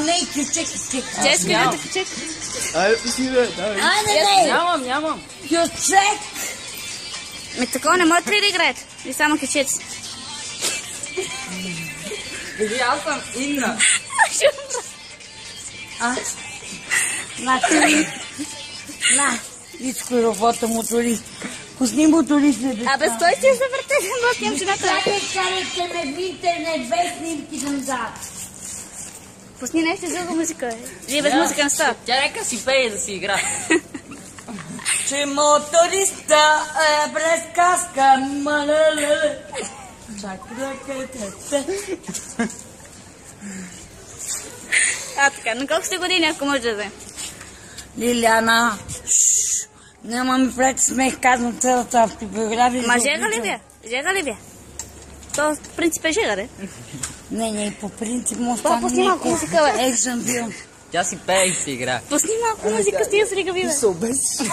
Не, кючек. Ческа, да, кючек. Айде, пусни, бе, давай. Айде, Нямам. кючек. Такова не можете ли да играете? Или само кючеци? Кажи, аз съм Инна. На, Ицко работа моторист. Пусни моторист, бе. Абе, стой си да завърте, млъкнем жената. Карайте ме в интернет, без снимки назад. Пусни нещо друга музика, бе. Вие без музика не става. Тя нека си пее да си игра. Че моториста е без каска, малеле. Така, на колко сте години, ако може да знае? Лиляна, няма ми пред смех, казвам цялата автобиография. Ма жега ли бе? Жега ли бе? То в принцип е жега, де? Не, по принцип му Това пусни малко музика, бе. Екшън филм. Тя си пее и си игра. Пусни малко музика, стига с ригави, бе. Се обесиш.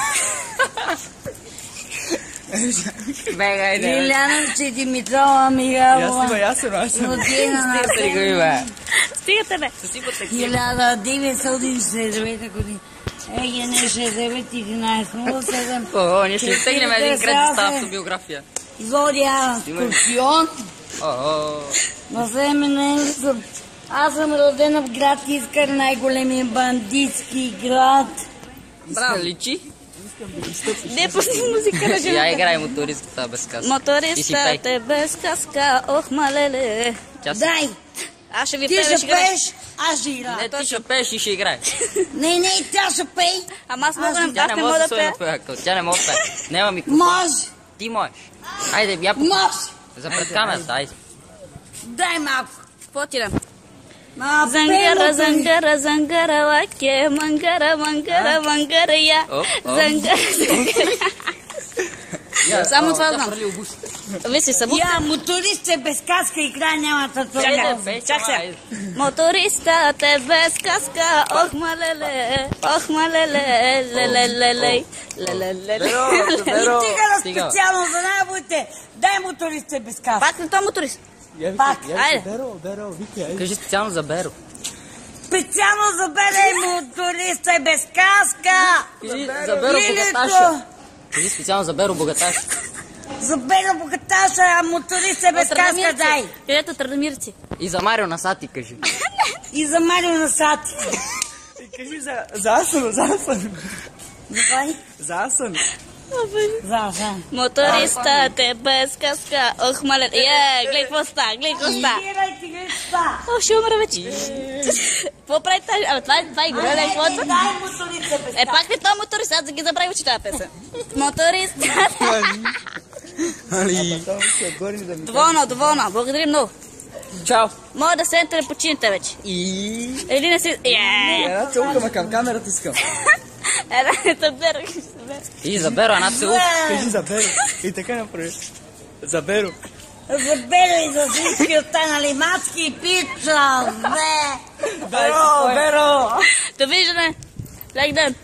Бега, айде. Лиляна, че Димитрова Михайлова. Ясно. Родина на Стига, бе. Стигате, бе. 1999 година. ЕГН 691107. О, ние ще стегнем един кредит с тази автобиография. Зодия Скорпион. На време съм. Аз съм родена в град Искър, най-големия бандитски град. Браво. Личи? Не, пусни музика на Я жената. играй мотористката без каска. Мотористът е без каска, ох, малеле. Дай! Аз ще ви Ти пея, ще ще играя. пееш, аз ще играя. Не, ти ще пееш и ще играе. Не, тя ще пей. Ама аз Тя не не мога може да да стои пея. на твоя акъл. Тя не може да пее. Няма микрофон. Може, Ти можеш. Айде, я може. за пред камерата, айде. Дай малко. Какво ти дам? Зангара, Зангара, лаке, мангара, я. Зангара. Само това знам. Виси, събук. Я, моторист е без каска, игра няма да Чак сега. Мотористът е без каска, ох, малеле, лелелелей, Стига специално за най-будете. Дай моторист е без каска. Пак ли това моторист? Пак. Айде. Кажи специално за Беро. Специално за Беро моторист е без каска. Кажи за Беро Богаташа. Кажи специално за Беро Богаташа. За Беро Богаташа, а моторист е без каска, дай. Където традомирци? И за Марио Насати кажи. И за Марио Насати. Кажи за Асан. Давай. За Асан. За. Мотористът е без каска, ох, малеле. Гледай какво ста. Играйте, греста. О, ще умра вече. Какво прави тази? Абе, това е игра, не е каквото? Дай моторист е без каска. Пак ли това моторист? Аз да ги забравя, че тази песен. Моторист. Доволна. Благодарим много. Чао. Може да седнете да почините вече. Или не си... Една целука към камерата искам. Една не те беру. И за Беро една целувка. Кажи за Беро. И така направи. За Беро. За Беро и за всички останали мацки и пица. Беро. Довиждане. Лек ден.